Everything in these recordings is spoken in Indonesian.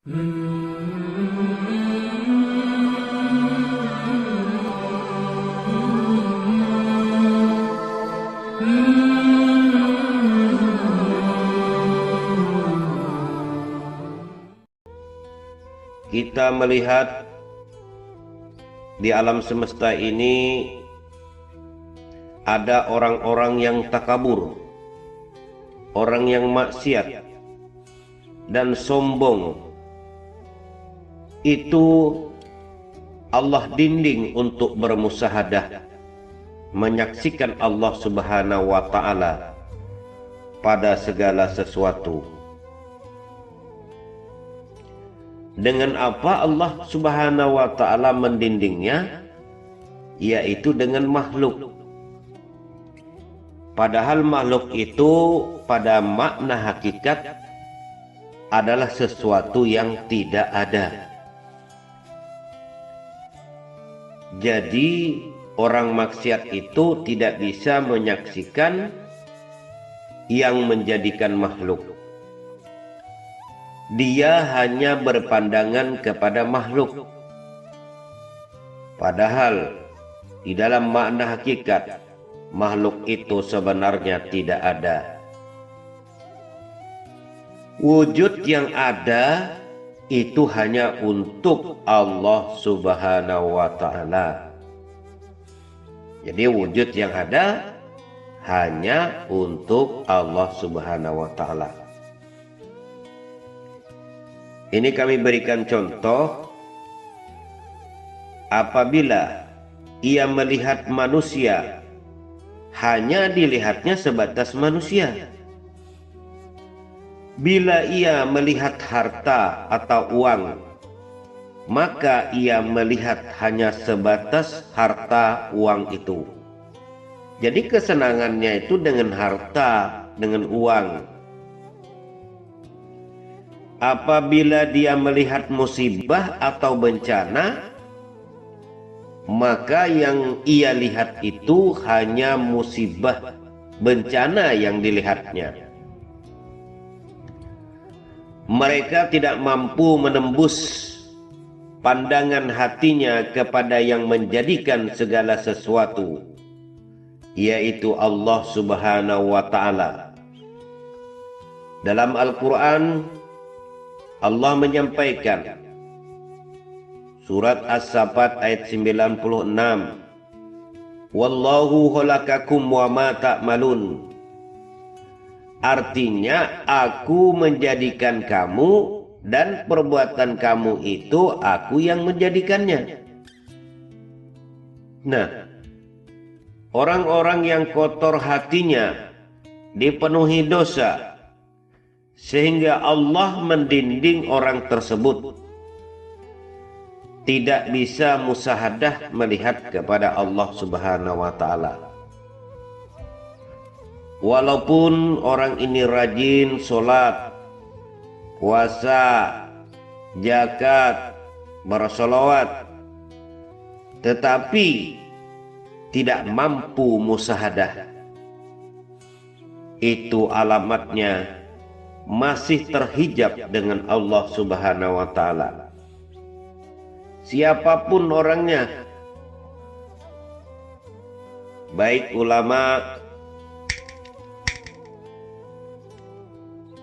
Kita melihat di alam semesta ini ada orang-orang yang takabur, orang yang maksiat dan sombong. Itu Allah dinding untuk bermusahadah, menyaksikan Allah Subhanahu wa Ta'ala pada segala sesuatu. Dengan apa Allah Subhanahu wa Ta'ala mendindingnya? Yaitu dengan makhluk. Padahal makhluk itu pada makna hakikat adalah sesuatu yang tidak ada. Jadi orang maksiat itu tidak bisa menyaksikan yang menjadikan makhluk. Dia hanya berpandangan kepada makhluk. Padahal di dalam makna hakikat makhluk itu sebenarnya tidak ada. Wujud yang ada itu hanya untuk Allah Subhanahu wa Ta'ala. Jadi wujud yang ada hanya untuk Allah Subhanahu wa Ta'ala. Ini kami berikan contoh, apabila ia melihat manusia, hanya dilihatnya sebatas manusia. Bila ia melihat harta atau uang, maka ia melihat hanya sebatas harta uang itu. Jadi kesenangannya itu dengan harta, dengan uang. Apabila dia melihat musibah atau bencana, maka yang ia lihat itu hanya musibah, bencana yang dilihatnya. Mereka tidak mampu menembus pandangan hatinya kepada yang menjadikan segala sesuatu, yaitu Allah Subhanahu wa Ta'ala. Dalam Al-Quran Allah menyampaikan, surat As-Saffat ayat 96, Wallahu khalaqakum wa ma ta'malun. Artinya, aku menjadikan kamu dan perbuatan kamu itu aku yang menjadikannya. Nah, orang-orang yang kotor hatinya, dipenuhi dosa, sehingga Allah mendinding orang tersebut, tidak bisa musahadah melihat kepada Allah Subhanahu wa Ta'ala. Walaupun orang ini rajin sholat, puasa, zakat, bersolawat, tetapi tidak mampu musahadah. Itu alamatnya masih terhijab dengan Allah Subhanahu wa Ta'ala. Siapapun orangnya, baik ulama,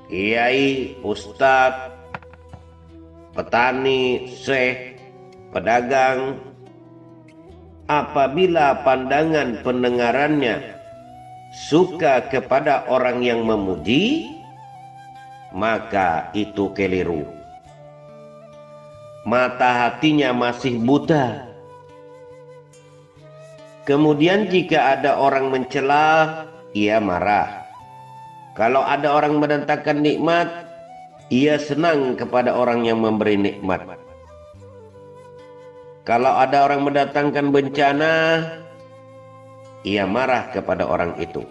kiai, ustadz, petani, syekh, pedagang, apabila pandangan pendengarannya suka kepada orang yang memuji, maka itu keliru. Mata hatinya masih buta. Kemudian jika ada orang mencela, ia marah. Kalau ada orang mendatangkan nikmat, ia senang kepada orang yang memberi nikmat. Kalau ada orang mendatangkan bencana, ia marah kepada orang itu.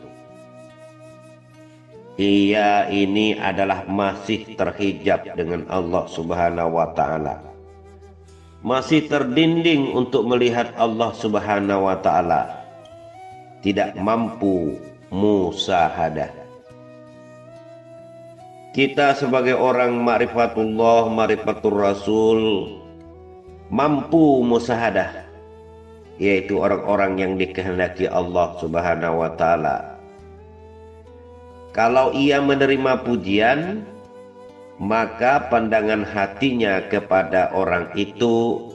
Ia ini adalah masih terhijab dengan Allah Subhanahu wa Ta'ala, masih terdinding untuk melihat Allah Subhanahu wa Ta'ala, tidak mampu musahadah. kita sebagai orang ma'rifatullah, ma'rifatur rasul, mampu musyahadah, yaitu orang-orang yang dikehendaki Allah Subhanahu wa Ta'ala. Kalau ia menerima pujian, maka pandangan hatinya kepada orang itu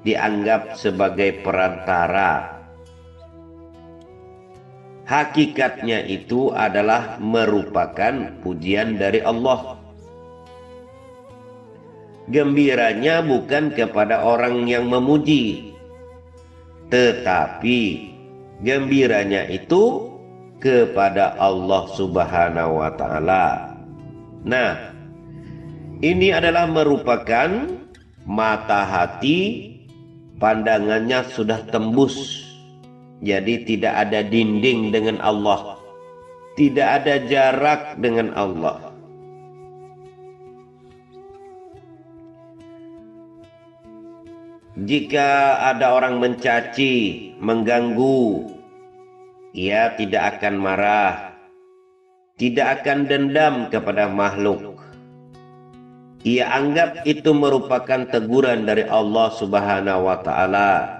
dianggap sebagai perantara. Hakikatnya itu adalah merupakan pujian dari Allah. Gembiranya bukan kepada orang yang memuji, tetapi gembiranya itu kepada Allah Subhanahu wa Ta'ala. Nah, ini adalah merupakan mata hati, pandangannya sudah tembus. Jadi tidak ada dinding dengan Allah, tidak ada jarak dengan Allah. Jika ada orang mencaci, mengganggu, ia tidak akan marah, tidak akan dendam kepada makhluk. Ia anggap itu merupakan teguran dari Allah Subhanahu wa Ta'ala.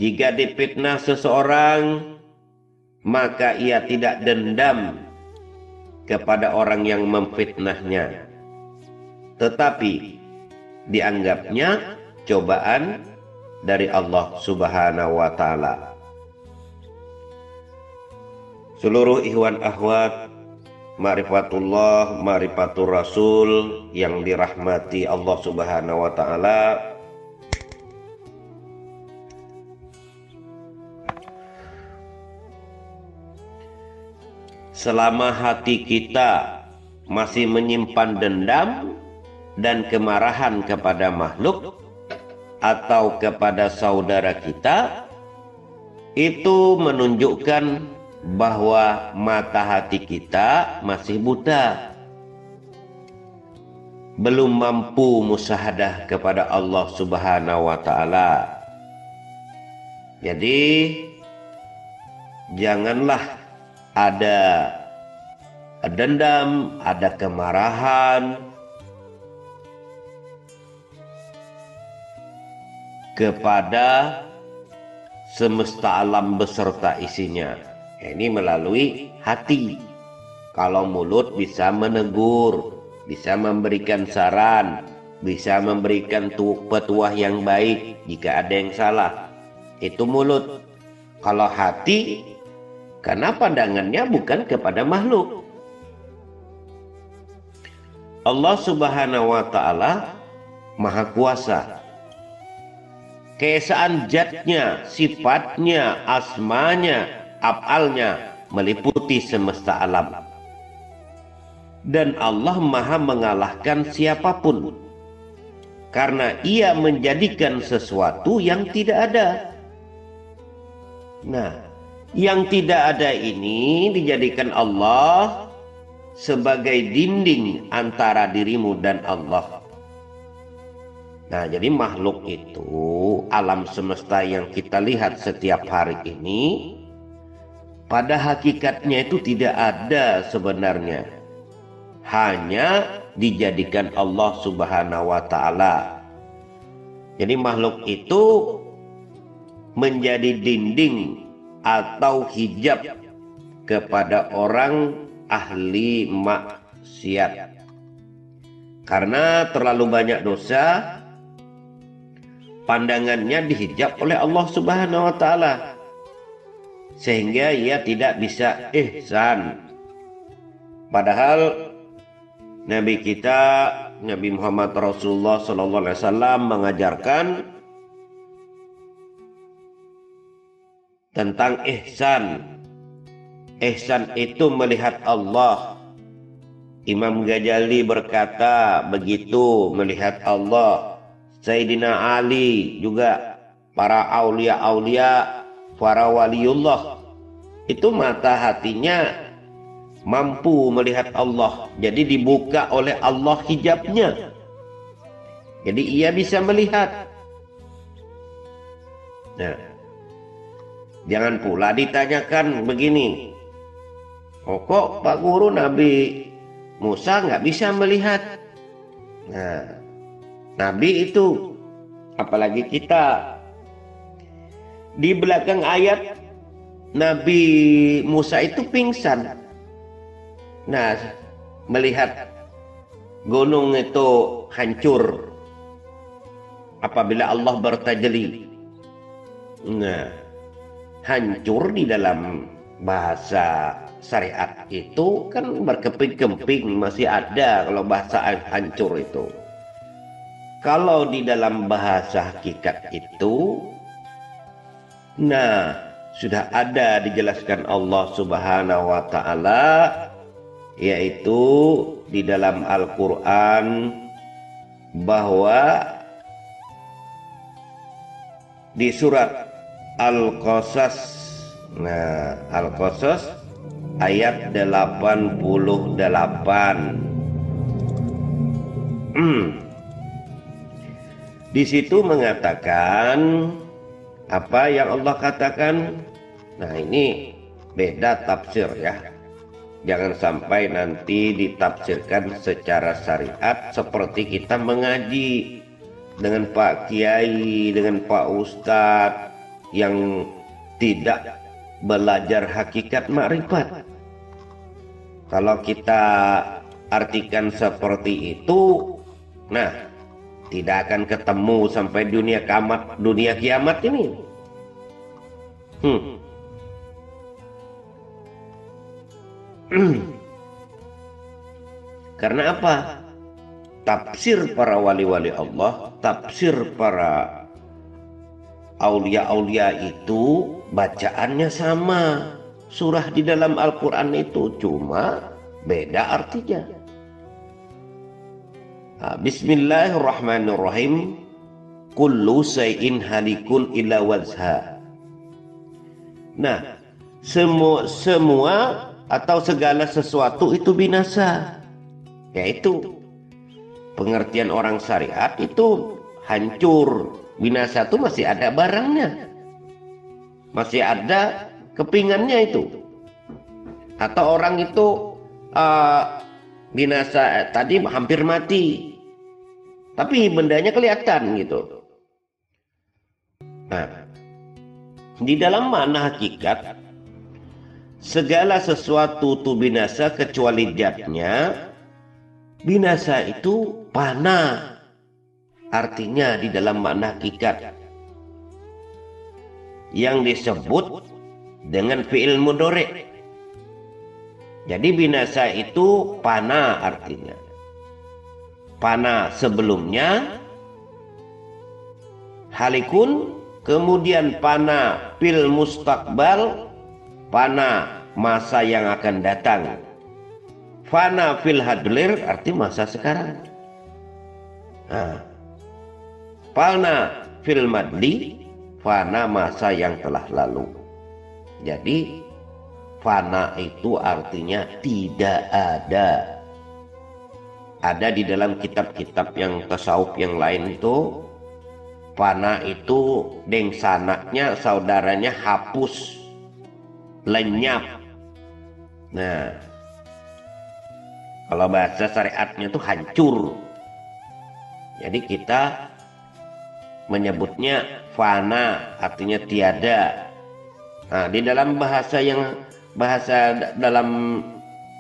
Jika difitnah seseorang, maka ia tidak dendam kepada orang yang memfitnahnya, tetapi dianggapnya cobaan dari Allah Subhanahu wa Ta'ala. Seluruh ikhwan akhwat ma'rifatullah, ma'rifatur rasul yang dirahmati Allah Subhanahu wa Ta'ala, selama hati kita masih menyimpan dendam dan kemarahan kepada makhluk atau kepada saudara kita, itu menunjukkan bahwa mata hati kita masih buta, belum mampu musyahadah kepada Allah Subhanahu wa Ta'ala. Jadi janganlah ada dendam, ada kemarahan kepada semesta alam beserta isinya. Ini melalui hati. Kalau mulut bisa menegur, bisa memberikan saran, bisa memberikan petuah yang baik jika ada yang salah. Itu mulut. Kalau hati, karena pandangannya bukan kepada makhluk. Allah Subhanahu wa Ta'ala Maha Kuasa. Keesaan zatnya, sifatnya, asmanya, af'alnya meliputi semesta alam. Dan Allah Maha mengalahkan siapapun, karena ia menjadikan sesuatu yang tidak ada. Nah, yang tidak ada ini dijadikan Allah sebagai dinding antara dirimu dan Allah. Nah, jadi makhluk itu, alam semesta yang kita lihat setiap hari ini, pada hakikatnya itu tidak ada sebenarnya. Hanya dijadikan Allah Subhanahu wa Ta'ala. Jadi makhluk itu menjadi dinding atau hijab kepada orang ahli maksiat. Karena terlalu banyak dosa, pandangannya dihijab oleh Allah Subhanahu wa Ta'ala, sehingga ia tidak bisa ihsan. Padahal Nabi kita, Nabi Muhammad Rasulullah Sallallahu Alaihi Wasallam mengajarkan tentang ihsan. Ihsan itu melihat Allah. Imam Ghazali berkata begitu melihat Allah. Sayyidina Ali juga, para aulia-aulia, para waliullah, itu mata hatinya mampu melihat Allah. Jadi dibuka oleh Allah hijabnya. Jadi ia bisa melihat. Nah, jangan pula ditanyakan begini, oh kok Pak Guru Nabi Musa nggak bisa melihat. Nah, Nabi itu, apalagi kita, di belakang ayat Nabi Musa itu pingsan. Nah, melihat gunung itu hancur apabila Allah bertajalli. Nah, hancur di dalam bahasa syariat itu kan berkeping-keping, masih ada kalau bahasa hancur itu. Kalau di dalam bahasa hakikat itu, nah, sudah ada dijelaskan Allah Subhanahu wa taala, yaitu di dalam Al-Qur'an, bahwa di surat Al-Qasas, nah, Al-Qasas ayat 88. Di situ mengatakan apa yang Allah katakan. Nah, ini beda tafsir ya. Jangan sampai nanti ditafsirkan secara syariat seperti kita mengaji dengan Pak Kiai, dengan Pak Ustadz yang tidak belajar hakikat makrifat. Kalau kita artikan seperti itu, nah, tidak akan ketemu sampai dunia kiamat ini. Karena apa? Tafsir para wali-wali Allah, tafsir para aulia-aulia itu bacaannya sama. Surah di dalam Al-Quran itu cuma beda artinya. Bismillahirrahmanirrahim. Kullu syai'in halikun illa wajha. Nah, semua atau segala sesuatu itu binasa. Yaitu pengertian orang syariat itu hancur. Binasa itu masih ada barangnya, masih ada kepingannya itu. Atau orang itu binasa tadi hampir mati, tapi bendanya kelihatan gitu. Nah, di dalam makna hakikat, segala sesuatu itu binasa kecuali zatnya. Binasa itu fana, artinya di dalam makna hakikat yang disebut dengan fi'il mudhari'. Jadi binasa itu fana artinya. Fana sebelumnya, halikun, kemudian fana fil mustaqbal, fana masa yang akan datang. Fana fil hadlir arti masa sekarang. Nah, fana fil madli, fana masa yang telah lalu. Jadi fana itu artinya tidak ada. Ada di dalam kitab-kitab yang tasawuf yang lain itu, fana itu dengsanaknya saudaranya hapus, lenyap. Nah, kalau bahasa syariatnya itu hancur. Jadi kita menyebutnya fana, artinya tiada. Nah, di dalam bahasa dalam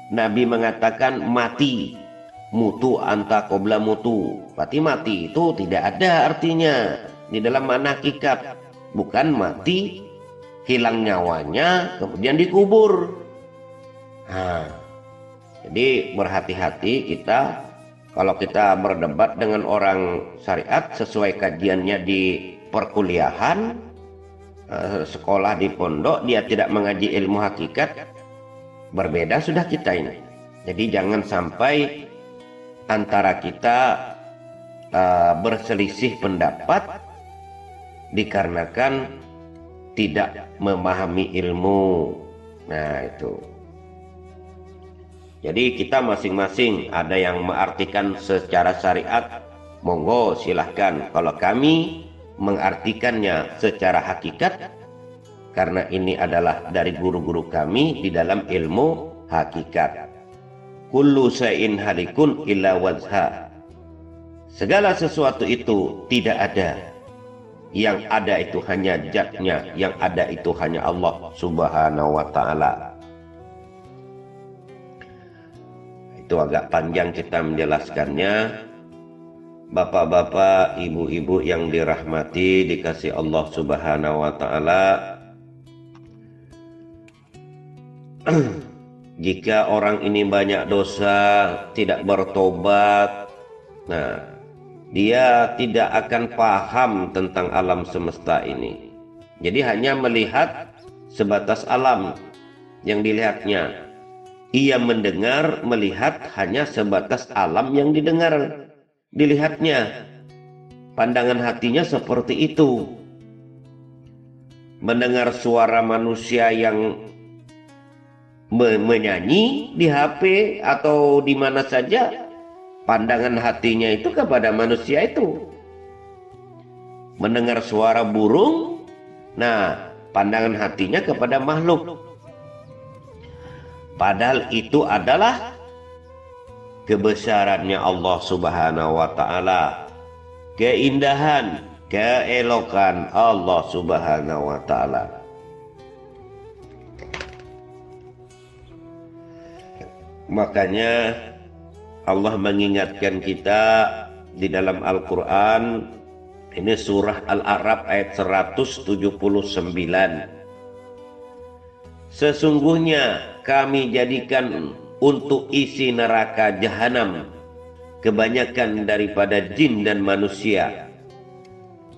Nabi mengatakan mati, mutu anta qabla mutu. Berarti mati itu tidak ada artinya di dalam makna hakikat. Bukan mati, hilang nyawanya, kemudian dikubur. Nah, jadi berhati-hati kita kalau kita berdebat dengan orang syariat sesuai kajiannya di perkuliahan, sekolah di pondok, dia tidak mengaji ilmu hakikat, berbeda sudah kita ini. Jadi jangan sampai antara kita berselisih pendapat dikarenakan tidak memahami ilmu. Nah, itu. Jadi kita masing-masing ada yang mengartikan secara syariat, monggo silahkan. Kalau kami mengartikannya secara hakikat, karena ini adalah dari guru-guru kami di dalam ilmu hakikat. kullu syai'in halikun illa wajha. Segala sesuatu itu tidak ada. Yang ada itu hanya zatnya, yang ada itu hanya Allah Subhanahu wa ta'ala. Itu agak panjang kita menjelaskannya. Bapak-bapak, ibu-ibu yang dirahmati, dikasih Allah Subhanahu wa ta'ala. Jika orang ini banyak dosa, tidak bertobat, nah, dia tidak akan paham tentang alam semesta ini. Jadi hanya melihat sebatas alam yang dilihatnya. Ia mendengar, melihat hanya sebatas alam yang didengar, dilihatnya. Pandangan hatinya seperti itu. Mendengar suara manusia yang menyanyi di HP atau di mana saja, pandangan hatinya itu kepada manusia itu. Mendengar suara burung, nah, pandangan hatinya kepada makhluk. Padahal itu adalah kebesarannya Allah Subhanahu wa ta'ala, keindahan, keelokan Allah Subhanahu wa ta'ala. Makanya Allah mengingatkan kita di dalam Al-Quran, ini surah Al-A'raf ayat 179. Sesungguhnya kami jadikan untuk isi neraka jahanam kebanyakan daripada jin dan manusia.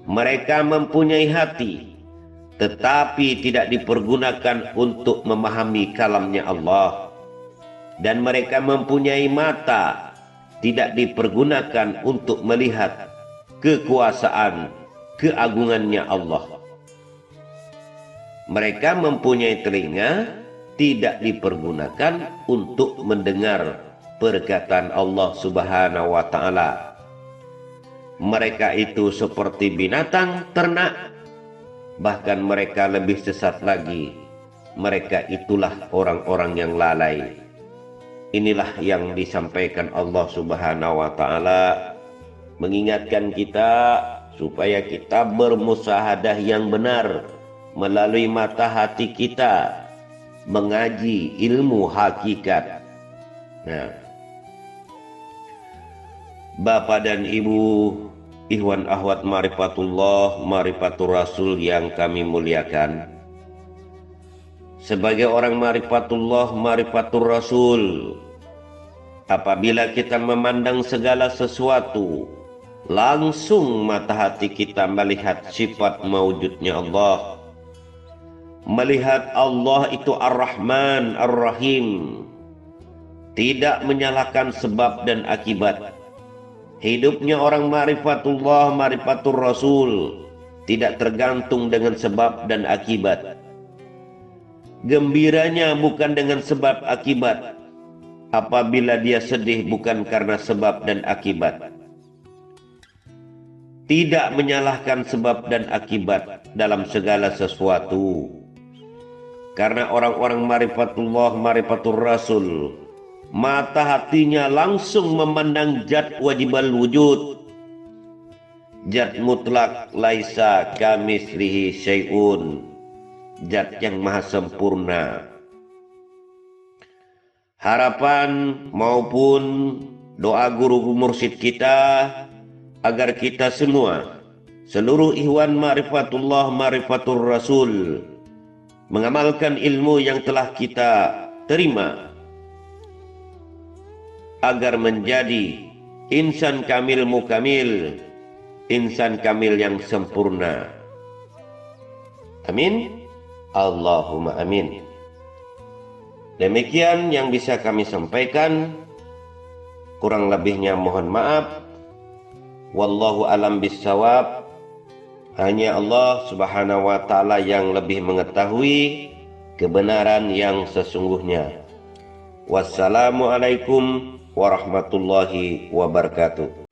Mereka mempunyai hati, tetapi tidak dipergunakan untuk memahami kalamnya Allah. Dan mereka mempunyai mata, tidak dipergunakan untuk melihat kekuasaan, keagungannya Allah. Mereka mempunyai telinga, tidak dipergunakan untuk mendengar perkataan Allah Subhanahu wa ta'ala. Mereka itu seperti binatang ternak, bahkan mereka lebih sesat lagi. Mereka itulah orang-orang yang lalai. Inilah yang disampaikan Allah Subhanahu wa ta'ala, mengingatkan kita supaya kita bermusyahadah yang benar melalui mata hati kita, mengaji ilmu hakikat. Nah, Bapak dan Ibu, ikhwan akhwat marifatullah, marifatur Rasul yang kami muliakan, sebagai orang marifatullah, marifatur Rasul, apabila kita memandang segala sesuatu, langsung mata hati kita melihat sifat maujudnya Allah. Melihat Allah itu Ar-Rahman, Ar-Rahim, tidak menyalahkan sebab dan akibat. Hidupnya orang marifatullah, marifatur Rasul, tidak tergantung dengan sebab dan akibat. Gembiranya bukan dengan sebab akibat. Apabila dia sedih bukan karena sebab dan akibat. Tidak menyalahkan sebab dan akibat dalam segala sesuatu. Karena orang-orang marifatullah, marifatur Rasul, mata hatinya langsung memandang zat wajibal wujud, zat mutlak, laisa kamitslihi syai'un, zat yang maha sempurna. Harapan maupun doa guru mursyid kita agar kita semua, seluruh ikhwan marifatullah, marifatur Rasul, mengamalkan ilmu yang telah kita terima agar menjadi insan kamil mukamil, insan kamil yang sempurna. Amin. Allahumma amin. Demikian yang bisa kami sampaikan. Kurang lebihnya mohon maaf. Wallahu alam bissawab. Hanya Allah Subhanahu wa ta'ala yang lebih mengetahui kebenaran yang sesungguhnya. Wassalamualaikum warahmatullahi wabarakatuh.